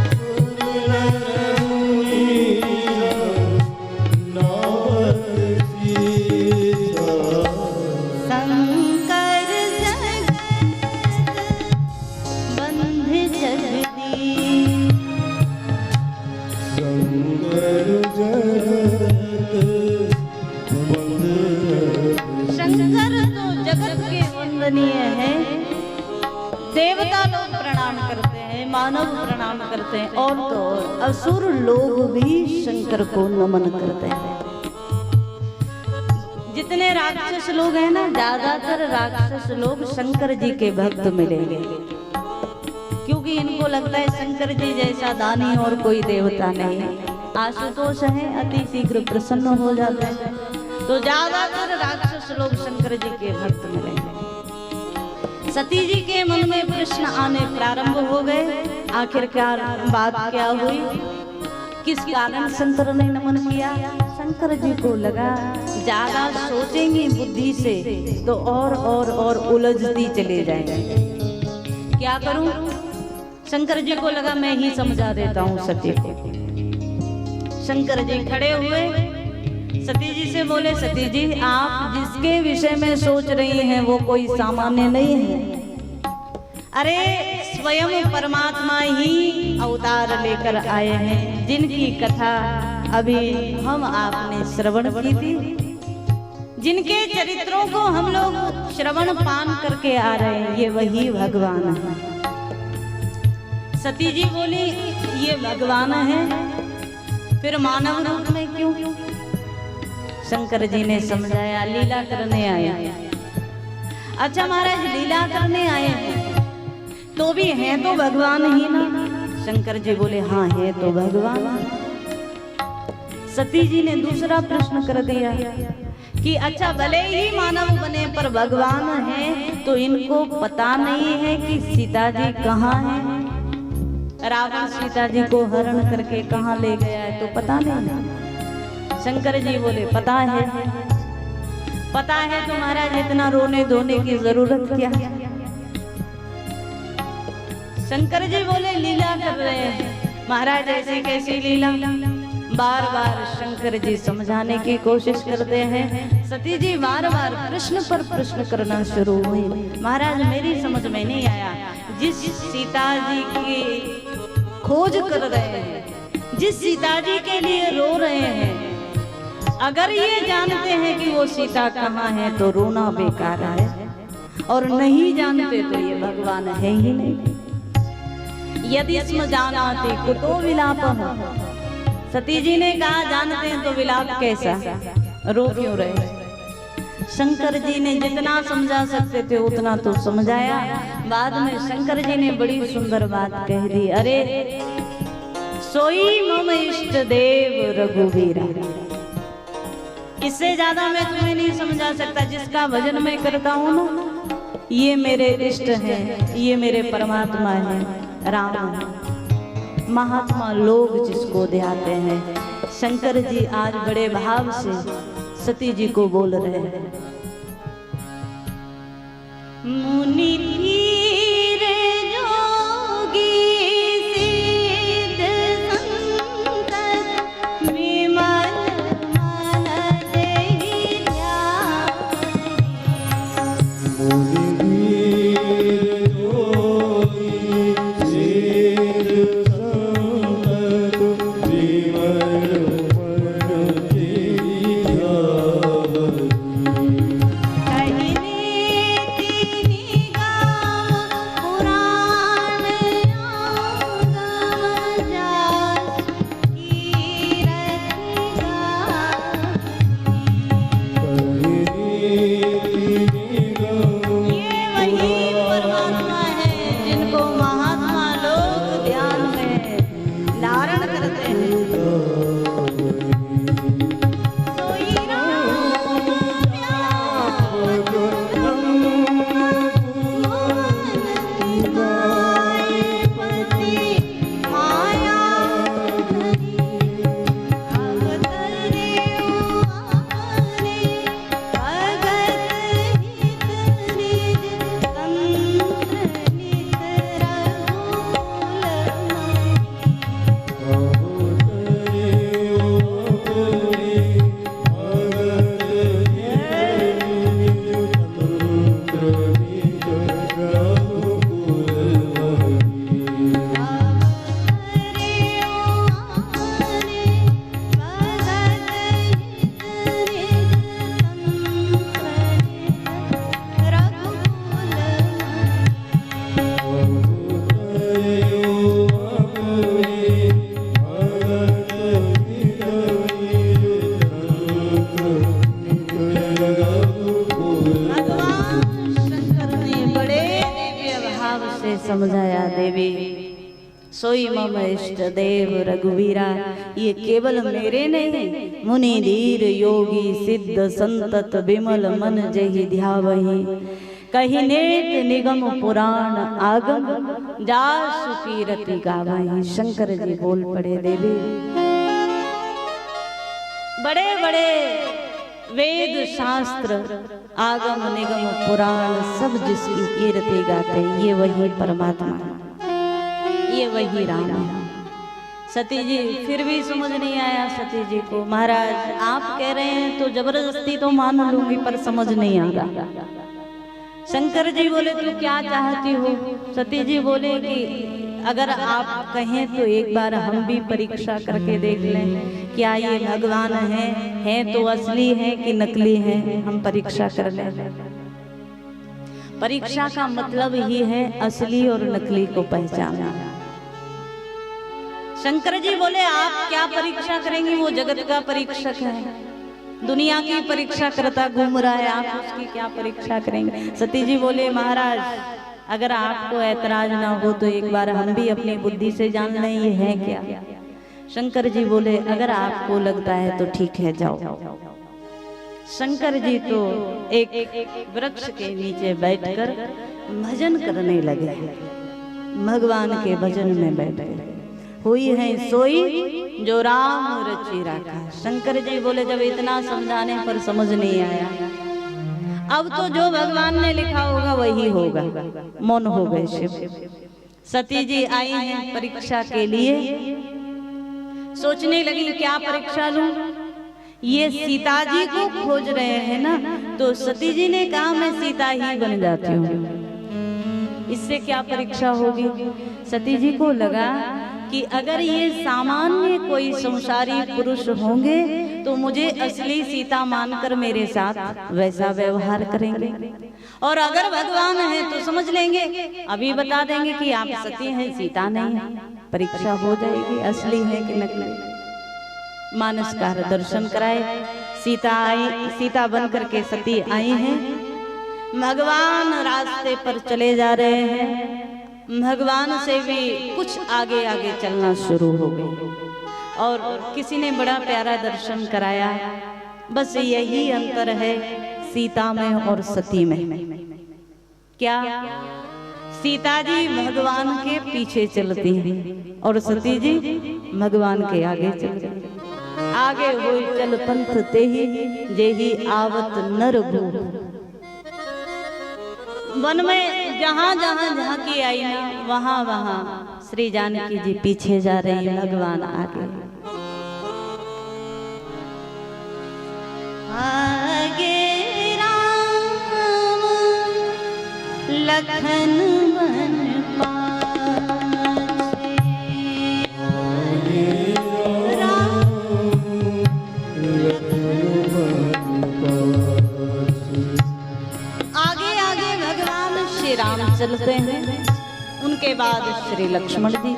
सुर नर मुनि नाम सीता, शंकर जगत वंद्य जगदीश, शंकर जगत वंद्य शंकर तो जगत के वंदनीय है, देवता लोग प्रणाम करते हैं, मानव प्रणाम करते हैं, और तो और असुर लोग भी शंकर को नमन करते हैं। जितने राक्षस लोग हैं ना, ज्यादातर राक्षस लोग शंकर जी के भक्त मिलेंगे, क्योंकि इनको लगता है शंकर जी जैसा दानी और कोई देवता नहीं है। आशुतोष है, अति शीघ्र प्रसन्न हो जाते हैं, तो ज्यादातर राक्षस लोग शंकर जी के भक्त मिलेंगे। सती जी के मन में प्रश्न आने प्रारंभ हो गए, आखिरकार बात क्या हुई, किस कारण शंकर ने नमन किया? शंकर जी को लगा ज्यादा सोचेंगी बुद्धि से तो और उलझती चले जाएंगे, क्या करूं? शंकर जी को लगा मैं ही समझा देता हूं सती को। शंकर जी खड़े हुए, सती जी से बोले, सती जी आप जिसके विषय में सोच रही हैं वो कोई सामान्य नहीं है। अरे स्वयं परमात्मा ही अवतार लेकर आए हैं, जिनकी कथा अभी हम आपने श्रवण की थी, जिनके चरित्रों को हम लोग श्रवण पान करके आ रहे हैं, ये वही भगवान है। सती जी बोली ये भगवान है, फिर मानव रूप में क्यों? शंकर जी ने समझाया लीला करने आया। अच्छा महाराज लीला करने आए हैं तो भी हैं तो भगवान ही ना? शंकर जी बोले हाँ है तो भगवान। सती जी ने दूसरा प्रश्न कर दिया कि अच्छा भले ही मानव बने पर भगवान है तो इनको पता नहीं है कि सीता जी कहाँ है? रावण सीता जी को हरण करके कहाँ ले गया है तो पता नहीं। शंकर जी बोले पता है। पता है तो महाराज इतना रोने धोने की जरूरत क्या है? शंकर जी बोले लीला कर रहे हैं। महाराज ऐसी कैसी लीला? बार बार शंकर जी समझाने की कोशिश करते हैं। सती जी बार बार प्रश्न पर प्रश्न करना शुरू हुई। महाराज मेरी समझ में नहीं आया, जिस सीता जी की खोज कर रहे हैं, जिस सीता जी के लिए रो रहे हैं, अगर ये जानते हैं कि वो सीता कहाँ है तो रोना बेकार है, और नहीं जानते तो ये भगवान है ही नहीं। यदि स्म जानाति कुतो विलापः। सती जी ने कहा जानते हैं तो विलाप कैसा, रो क्यों रहे? शंकर जी ने जितना समझा सकते थे उतना तो समझाया। बाद में शंकर जी ने बड़ी सुंदर बात कह दी, अरे सोई मम इष्ट देव रघुवीरा। इससे ज्यादा मैं तुम्हें नहीं समझा सकता। जिसका भजन मैं करता हूँ ना, ये मेरे इष्ट हैं, ये मेरे परमात्मा हैं, राम है। महात्मा लोग जिसको ध्याते हैं। शंकर जी आज बड़े भाव से सती जी को बोल रहे हैं। मुनि धीर जोगी सिद्ध संत विमल मन देहि ध्यान। मुनि धीर जोगी सिद्ध संत विमल मन देहि ध्यान। कहने तिनि गाँव पुराण आगम जासु कीरति गावई। ये वही परमात्मा है जिनको महात्मा लोग ध्यान में धारण करते हैं। सोई राम व्यापक पति माया धरी अवतरे अपने भगत हित निज तंत्र नित रघुकुल भगवान शंकर ने बड़े दिव्य भाव से समझाया देवी सोई मम इष्ट देव रघुवीरा ये केवल मेरे नहीं मुनि धीर योगी सिद्ध संतत विमल मन जहि ध्यावहि कहि नेत निगम पुराण आगम जासु कीरति गावहि। शंकर जी बोल पड़े देवी बड़े बड़े वेद शास्त्र आगम निगम पुराण सब जिसकी कीर्ति गाते ये वही परमात्मा ये वही राम है। सती जी फिर भी समझ नहीं आया सती जी को। महाराज आप कह रहे हैं तो जबरदस्ती तो मान लूंगी पर समझ नहीं आ रहा। शंकर जी बोले तू क्या चाहती हो? सती जी बोले कि अगर आप कहें तो एक बार हम भी परीक्षा करके देख लें क्या ये भगवान हैं तो असली हैं कि नकली हैं, हम परीक्षा कर लें। परीक्षा का मतलब ही है असली और नकली को पहचानना। शंकर जी बोले आप क्या परीक्षा करेंगी? वो जगत का परीक्षक है, दुनिया की परीक्षा करता घूम रहा है, आप उसकी क्या परीक्षा करेंगे? सती जी बोले महाराज अगर आपको ऐतराज ना हो तो एक बार हम भी अपनी बुद्धि से जान लें ये है क्या। शंकर जी बोले अगर आपको लगता है तो ठीक है जाओ। शंकर जी तो एक वृक्ष के नीचे बैठकर भजन करने लगे, भगवान के भजन में बैठ गए। हुई है सोई जो राम रचि राखा। शंकर जी बोले जब इतना समझाने पर समझ नहीं आया अब तो जो भगवान ने लिखा होगा वही होगा। मौन हो गए शिव। सती जी आई हैं परीक्षा के लिए, सोचने लगी क्या परीक्षा लूं। ये सीता जी को खोज रहे हैं ना, तो सती जी ने कहा मैं सीता ही बन जाती हूँ, इससे क्या परीक्षा होगी। सती जी को लगा कि अगर ये सामान्य कोई संसारी पुरुष होंगे तो मुझे असली सीता मानकर मेरे साथ वैसा व्यवहार करेंगे, और अगर भगवान है तो समझ लेंगे, अभी बता देंगे कि आप सती हैं सीता नहीं है, परीक्षा हो जाएगी असली है कि नकली। मानसकार दर्शन कराए, सीता आई, सीता बन करके सती आई हैं। भगवान रास्ते पर चले जा रहे हैं, भगवान से भी कुछ आगे आगे चलना शुरू हो गए, और किसी ने बड़ा प्यारा दर्शन कराया। बस यही अंतर है सीता में और सती में। क्या? सीता जी भगवान के पीछे चलती हैं और सती जी भगवान के आगे चलती हैं। आगे हुई चल पंथ ते ही जेही आवत नर भू। वन में जहाँ जहाँ झांकी आई ना, वहाँ वहाँ श्री जानकी जी पीछे जा रही, भगवान आगे। आगे राम लखन वन पाछे, आगे आगे भगवान श्री राम चलते हैं, उनके बाद श्री लक्ष्मण जी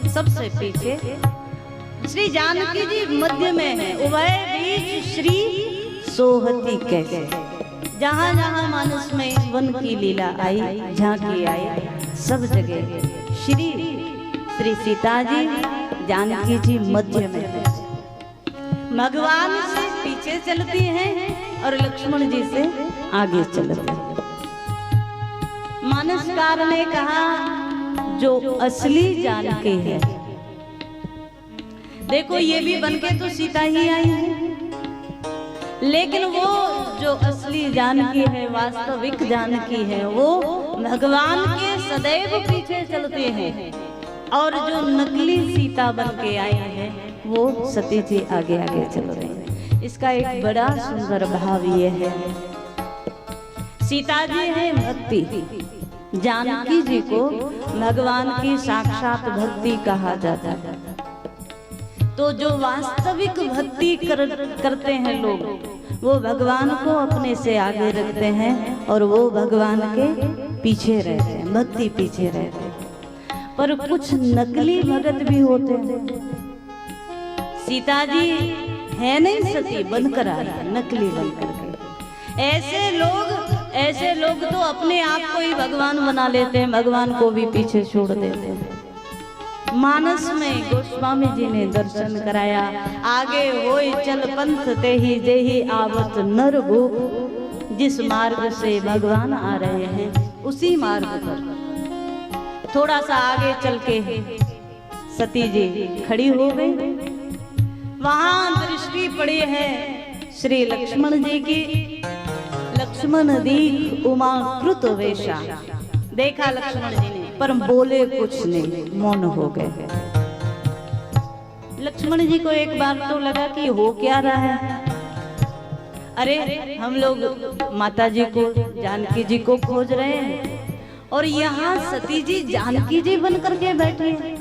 सबसे पीछे, श्री जानकी जी मध्य में है, उभय बीच श्री सोहती कैसे। जहाँ जहाँ मानस में वन की लीला आई, झांकी आई, सब जगह श्री सीता जी जानकी जी मध्य में है। भगवान से पीछे चलती हैं और लक्ष्मण जी से आगे चलते हैं। मानसकार ने कहा जो असली जानकी है, देखो ये भी बनके तो सीता ही आई है, लेकिन वो जो असली जानकी है, वास्तविक जानकी है, वो भगवान के सदैव पीछे चलते हैं, और जो नकली सीता बनके आए हैं वो सती जी आगे आगे चल रहे हैं। इसका एक बड़ा सुंदर भाव ये है, सीता जी है भक्ति, जानकी जी को भगवान की साक्षात भक्ति कहा जाता है। तो जो वास्तविक भक्ति करते हैं लोग, वो भगवान को अपने से आगे रखते हैं और वो भगवान के पीछे रहते हैं, भक्ति पीछे रहते हैं। पर कुछ नकली भगत भी होते हैं। सीता जी है नहीं सती बनकर आ रहा, नकली बनकर के। ऐसे लोग तो अपने आप को ही भगवान बना लेते हैं, भगवान को भी पीछे छोड़ देते हैं। मानस में गोस्वामी जी ने दर्शन कराया, आगे होय चल पंथ ते ही जेहि आवत नर भूप। जिस मार्ग से भगवान आ रहे हैं उसी मार्ग पर थोड़ा सा आगे चल के सती जी खड़ी हो गई। वहां दृष्टि पड़ी है श्री लक्ष्मण जी की। लक्ष्मण दीख उमा कृत वेशा, देखा लक्ष्मण जी ने पर बोले कुछ नहीं, मौन हो गए। लक्ष्मण जी को एक बार तो लगा कि हो क्या रहा है, अरे हम लोग माता जी को, जानकी जी को खोज रहे हैं और यहाँ सती जी जानकी जी बन करके बैठी है।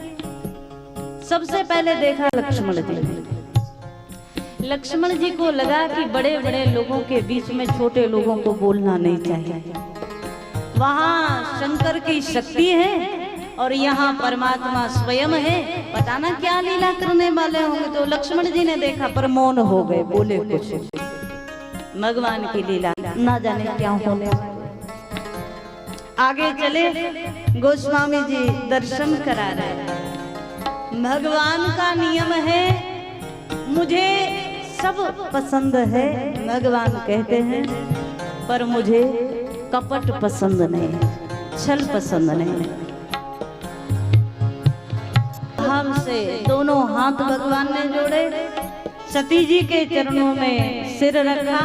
सबसे पहले देखा लक्ष्मण जी ने। लक्ष्मण जी को लगा कि बड़े बड़े लोगों के बीच में छोटे लोगों को बोलना नहीं चाहिए। वहाँ शंकर की शक्ति है और यहाँ परमात्मा स्वयं है, पता ना क्या लीला करने वाले होंगे। तो लक्ष्मण जी ने देखा पर मौन हो गए, बोले कुछ। भगवान की लीला ना जाने क्या होने वाला। आगे चले, गोस्वामी जी दर्शन करा रहे। भगवान का नियम है मुझे सब पसंद है, भगवान कहते हैं, पर मुझे कपट पसंद नहीं, छल पसंद नहीं। हमसे दोनों हाथ भगवान ने जोड़े, सती जी के चरणों में सिर रखा,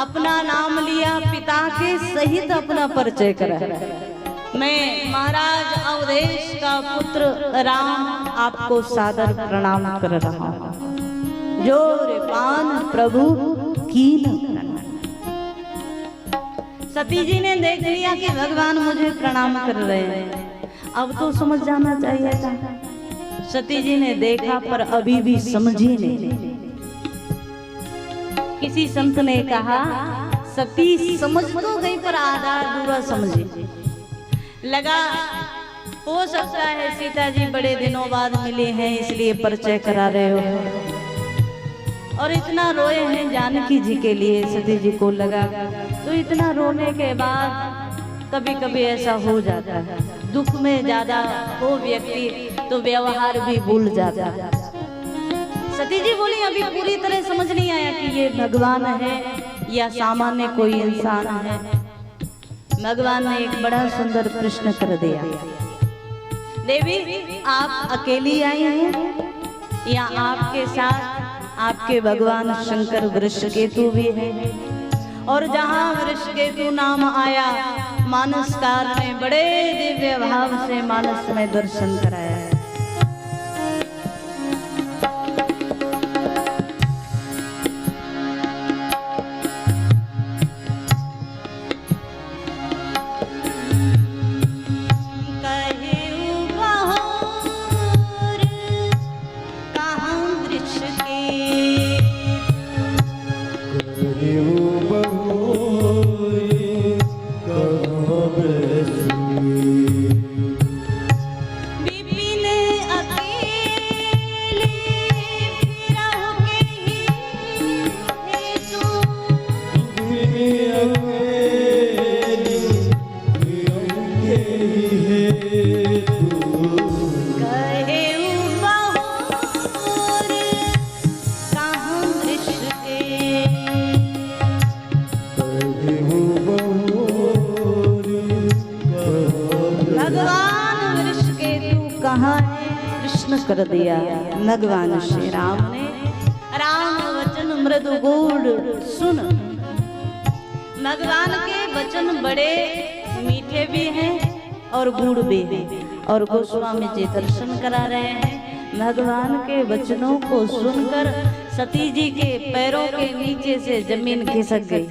अपना नाम लिया, पिता के सहित अपना परिचय करा। मैं महाराज अवधेश का पुत्र राम आपको सादर प्रणाम कर रहा हूँ। जोर पान प्रभु कीन। सती जी ने देख लिया कि भगवान मुझे प्रणाम कर रहे हैं, अब तो समझ जाना चाहिए था। सती जी ने देखा पर अभी भी समझी नहीं। किसी संत ने कहा सती समझ तो गई पर आधा अधूरा समझी। लगा हो सकता है सीता जी बड़े दिनों बाद मिले हैं इसलिए परिचय करा रहे हो, और इतना रोए हैं जानकी जी के लिए। सती जी को लगा तो इतना रोने के बाद कभी कभी ऐसा हो जाता है, दुख में ज्यादा हो व्यक्ति तो व्यवहार भी भूल जाता है। सती जी बोली अभी पूरी तरह समझ नहीं आया कि ये भगवान है या सामान्य कोई इंसान है। भगवान ने एक बड़ा सुंदर प्रश्न कर दिया, देवी आप अकेली आई हैं या आपके साथ आपके भगवान शंकर वृषकेतु भी है? और जहाँ वृषकेतु नाम आया, मानसकार ने बड़े दिव्य भाव से मानस में दर्शन कराया है। कर दिया भगवान श्री राम ने। राम वचन मृदु गूढ़ सुन। भगवान के वचन बड़े मीठे भी हैं और गूढ़ भी हैं। और गोस्वामी जी दर्शन करा रहे हैं। भगवान के वचनों को सुनकर सती जी के पैरों के नीचे से जमीन खिसक गई।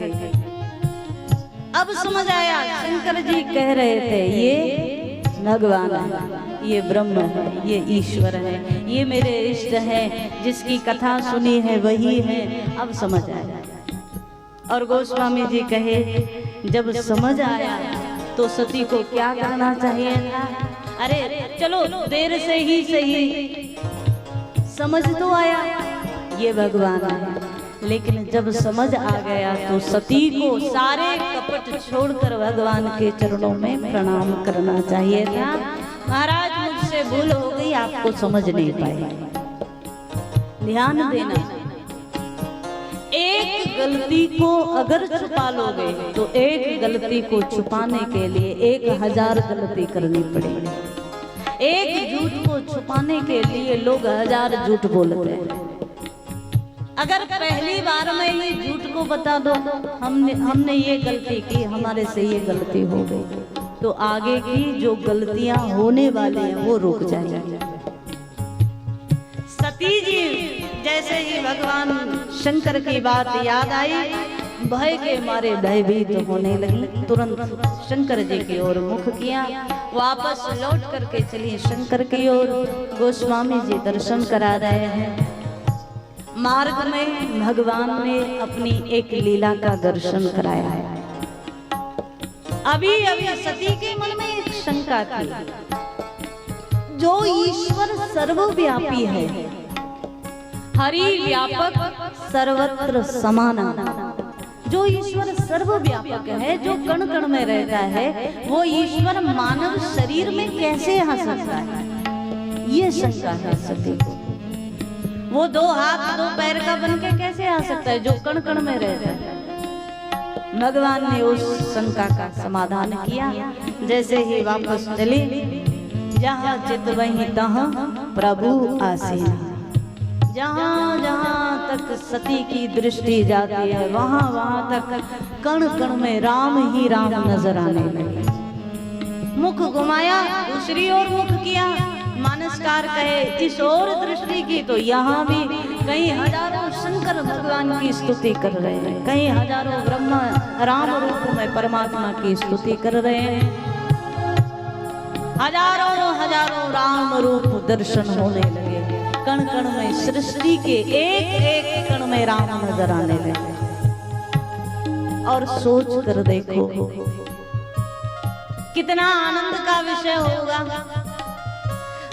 अब समझ आया, शंकर जी कह रहे थे ये भगवान है, ये ब्रह्म है, ये ईश्वर है, ये मेरे इष्ट है, जिसकी कथा सुनी है वही है। अब समझ आया। और गोस्वामी जी कहे जब समझ आया तो सती को क्या करना चाहिए था? अरे चलो देर से ही सही, समझ तो आया ये भगवान है, लेकिन जब समझ आ गया तो सती को सारे कपट छोड़कर भगवान के चरणों में प्रणाम करना चाहिए था। महाराज मुझसे भूल हो गई, आपको समझ नहीं पाई। ध्यान देना, एक गलती को अगर छुपा लोगे तो एक गलती को छुपाने के लिए 1000 गलती करनी पड़ेगी। एक झूठ को छुपाने के लिए लोग 1000 झूठ बोलते हैं। अगर पहली बार में ही झूठ को बता दो हमने ये गलती की, हमारे से ये गलती हो गई, तो आगे की जो गलतियां होने वाली हैं वो रुक जाएंगी। सती जी जैसे ही भगवान शंकर की बात याद आई, भय के मारे भयभीत होने लगी। तुरंत शंकर जी की ओर मुख किया, वापस लौट करके चली शंकर की ओर। गोस्वामी जी दर्शन करा रहे हैं। मार्ग में भगवान ने अपनी एक लीला का दर्शन कराया है। अभी अभी सती के मन में एक शंका थी, जो ईश्वर सर्वव्यापी है, हरि व्यापक सर्वत्र समाना, जो ईश्वर सर्वव्यापक है, जो कण कण में रहता है, वो ईश्वर मानव शरीर में कैसे आ सकता है? ये शंका है सती को। वो 2 हाथ 2 पैर का बनके कैसे आ सकता है जो कण कण में रहता है? भगवान ने उस शंका का समाधान किया। जैसे ही वापस चले, जहाँ चित वहीं तहाँ प्रभु आसीन। जहाँ जहाँ तक सती की दृष्टि जाती है, वहाँ वहाँ तक कण कण में राम ही राम नजर आने लगे। मुख घुमाया, दूसरी ओर मुख किया, मानसकार कहे इस ओर दृष्टि की, तो यहाँ भी कई हजारों शंकर भगवान की स्तुति कर रहे हैं, कई हजारों ब्रह्मा राम रूप में परमात्मा की स्तुति कर रहे हैं। हजारों हजारों राम रूप दर्शन होने लगे। कण कण में सृष्टि के एक एक कण में राम नजर आने लगे। और सोच कर देखो कितना आनंद का विषय होगा।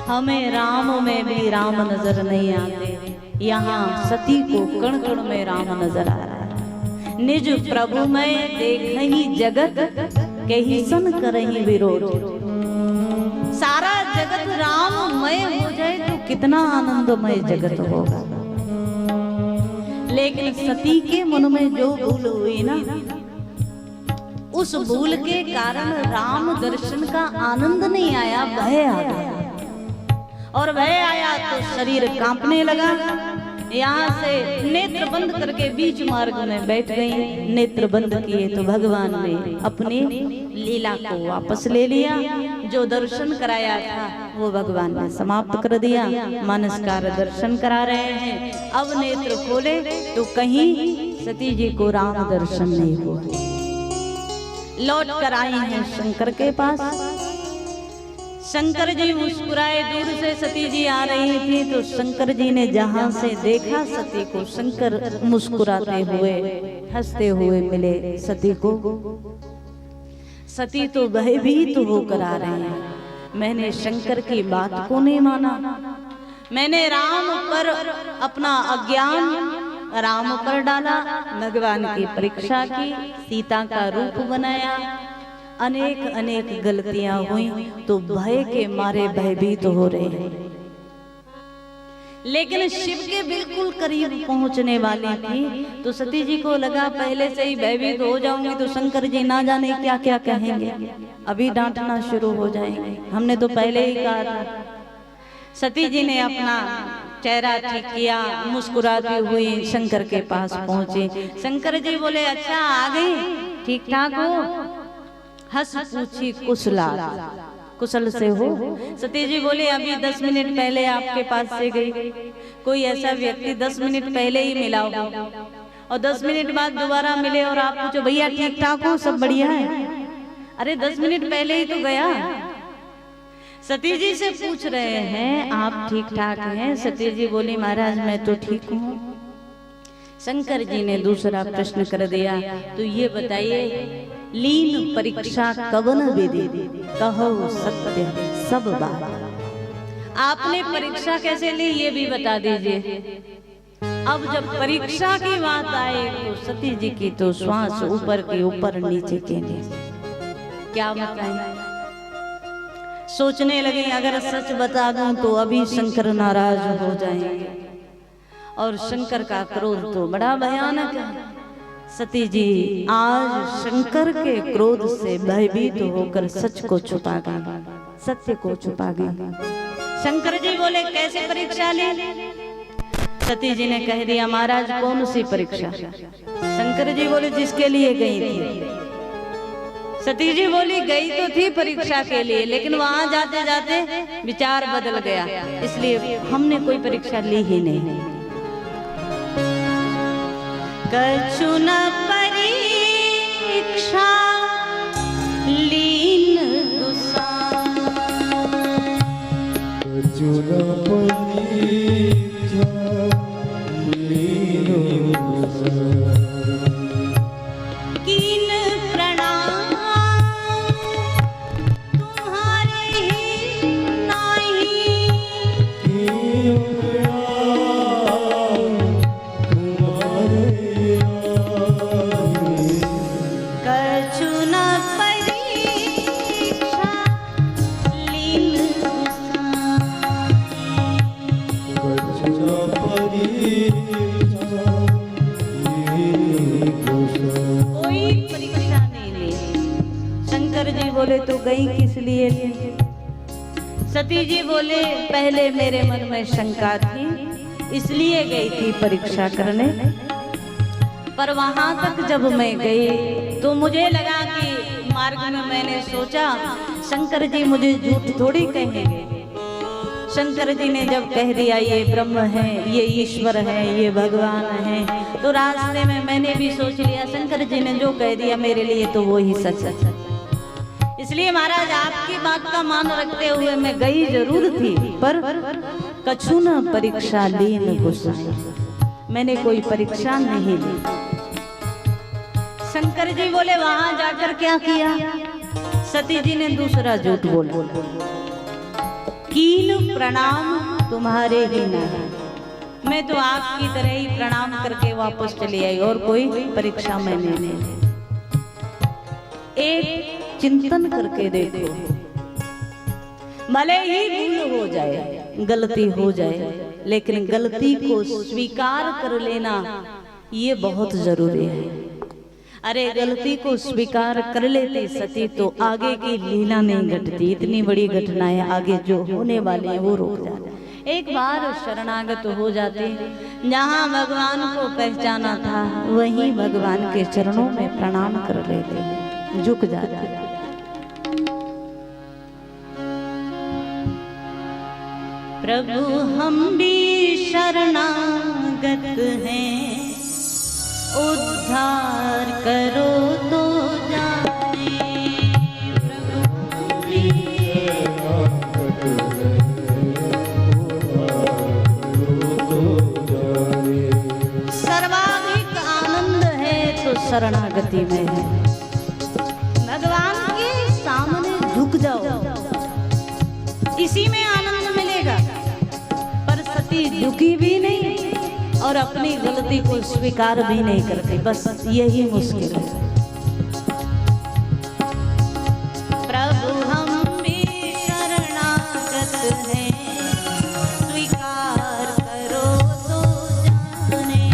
हमें राम में भी राम नजर नहीं आते, यहाँ सती को कण कण में राम नजर आ रहा है। निज प्रभु में देखहि जगत कहीं सन करहि विरोध। सारा जगत राममय हो जाए तो कितना आनंदमय जगत होगा। लेकिन सती के मन में जो भूल हुई ना, उस भूल के कारण राम दर्शन का आनंद नहीं आया, भय आ गया। और भय आया तो शरीर कांपने लगा। यहाँ से नेत्र बंद करके बीच मार्ग में बैठ गई। नेत्र बंद किए तो भगवान ने अपनी लीला को वापस ले लिया। जो दर्शन कराया था वो भगवान ने समाप्त कर दिया। मानसकार दर्शन करा रहे हैं। अब नेत्र खोले तो कहीं सती जी को राम दर्शन नहीं हुआ। लौट कर आई हैं शंकर के पास। शंकर जी मुस्कुराए। दूर से सती जी आ रही थी तो शंकर जी ने जहां से देखा सती को, शंकर मुस्कुराते हुए हंसते हुए मिले सती को। सती तो भयभीत होकर आ रही है। मैंने शंकर की बात को नहीं माना। मैंने राम पर अपना अज्ञान राम पर डाला, भगवान की परीक्षा की, सीता का रूप बनाया, अनेक अनेक गलतियां हुई तो भय के मारे भयभीत हो रहे हैं। लेकिन शिव के बिल्कुल करीब पहुंचने वाली थी तो सती जी को लगा पहले से ही भयभीत हो जाऊंगी तो शंकर जी ना जाने क्या क्या कहेंगे, अभी डांटना शुरू हो जाएंगे। हमने तो पहले ही कहा था। सती जी ने अपना चेहरा ठीक किया, मुस्कुराती हुई शंकर के पास पहुंची। शंकर जी बोले अच्छा आ गई, ठीक ठाक हो? हंस पूछी कुशल से हो? सती जी बोले अभी 10 मिनट पहले आपके पास से गई। कोई ऐसा व्यक्ति 10 मिनट पहले ही मिला हो और 10 मिनट बाद दोबारा मिले और आप पूछो भैया ठीक ठाक हो, सब बढ़िया है? अरे 10 मिनट पहले ही तो गया। सती जी से पूछ रहे हैं आप ठीक ठाक हैं? सती जी बोली महाराज मैं तो ठीक हूँ। शंकर जी ने दूसरा प्रश्न कर दिया तो ये बताइए लीन परीक्षा कवन विधि कहो सत्य सब बात। आपने परीक्षा कैसे ली ये भी बता दीजिए। अब जब परीक्षा की बात आए तो सती जी की तो श्वास ऊपर के ऊपर नीचे के नीचे, क्या बताएं। सोचने लगे अगर सच बता दूं तो अभी शंकर नाराज हो जाएंगे और शंकर का क्रोध तो बड़ा भयानक है। सती जी आज शंकर के क्रोध से भयभीत होकर सच को छुपा गई, सत्य को छुपा गई। शंकर जी बोले कैसे परीक्षा ली? सती जी ने कह दिया महाराज कौन सी परीक्षा? शंकर जी बोले जिसके लिए गई थी। सती जी बोली गई तो थी परीक्षा के लिए लेकिन वहां जाते जाते विचार बदल गया, इसलिए हमने कोई परीक्षा ली ही नहीं। कछु न परीक्षा लीन गुसान, कछु न परीक्षा लीन गुसान, कीन प्रणाम तुम्हारे ही नाही, कीन प्रणाम तुम्हारे नाही, कछु न परीक्षा लीन गुसान। कछु न परीक्षा लीन गुसान। कोई परीक्षा नहीं ली। शंकर जी बोले तो गई किस लिए थी? सती जी बोले पहले मेरे मन में शंका थी इसलिए गई थी परीक्षा करने, पर वहां तक जब मैं गई तो मुझे लगा कि मार्ग में मैंने सोचा शंकर जी मुझे झूठ थोड़ी कहेंगे। शंकर जी ने जब कह दिया ये ब्रह्म है, ये ईश्वर है, ये भगवान है, तो रास्ते में मैंने भी सोच लिया शंकर जी ने जो कह दिया मेरे लिए तो वो ही सच है। इसलिए महाराज आपकी बात का मान रखते हुए मैं गई जरूर थी पर कछु न परीक्षा लीन गुसान, मैंने कोई परीक्षा नहीं ली। शंकर जी बोले वहां जाकर क्या किया? सती जी ने दूसरा झूठ बोला, कीन प्रणाम तुम्हारे ही नहीं, मैं तो आपकी तरह ही प्रणाम करके वापस चली आई और कोई परीक्षा मैंने नहीं ली। एक चिंतन करके देखो, भले ही भूल हो जाए, गलती हो जाए, लेकिन गलती को स्वीकार कर लेना ये बहुत जरूरी है। अरे गलती को स्वीकार कर लेती सती तो आगे की लीला नहीं घटती, इतनी बड़ी घटनाएं आगे जो होने वाली है वो रुक जाती। एक बार शरणागत हो जाते, जहाँ भगवान को पहचाना था वहीं भगवान के चरणों में प्रणाम कर लेते, झुक जाते। प्रभु हम भी शरणागत हैं, उद्धार करो तो जाने। प्रभु हम भी सर्वाधिक आनंद है तो शरणागति में है। भगवान के सामने झुक जाओ, इसी में आनंद मिलेगा। पर सती झुकी भी नहीं और अपनी गलती को स्वीकार भी नहीं करती, बस यही मुश्किल है। प्रभु हम भी शरणागत हैं, स्वीकार करो तो जाने।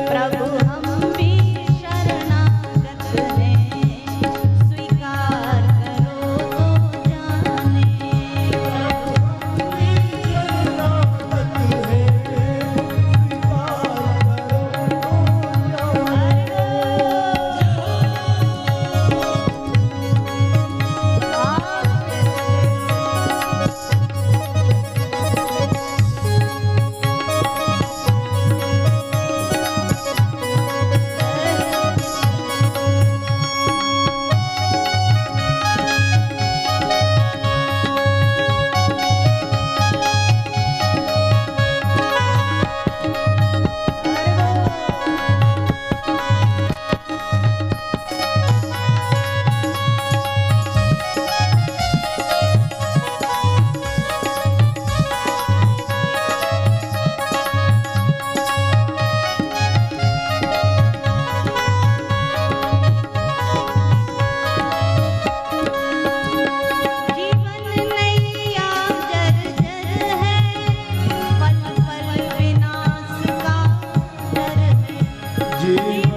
प्रभु हम भी जीवन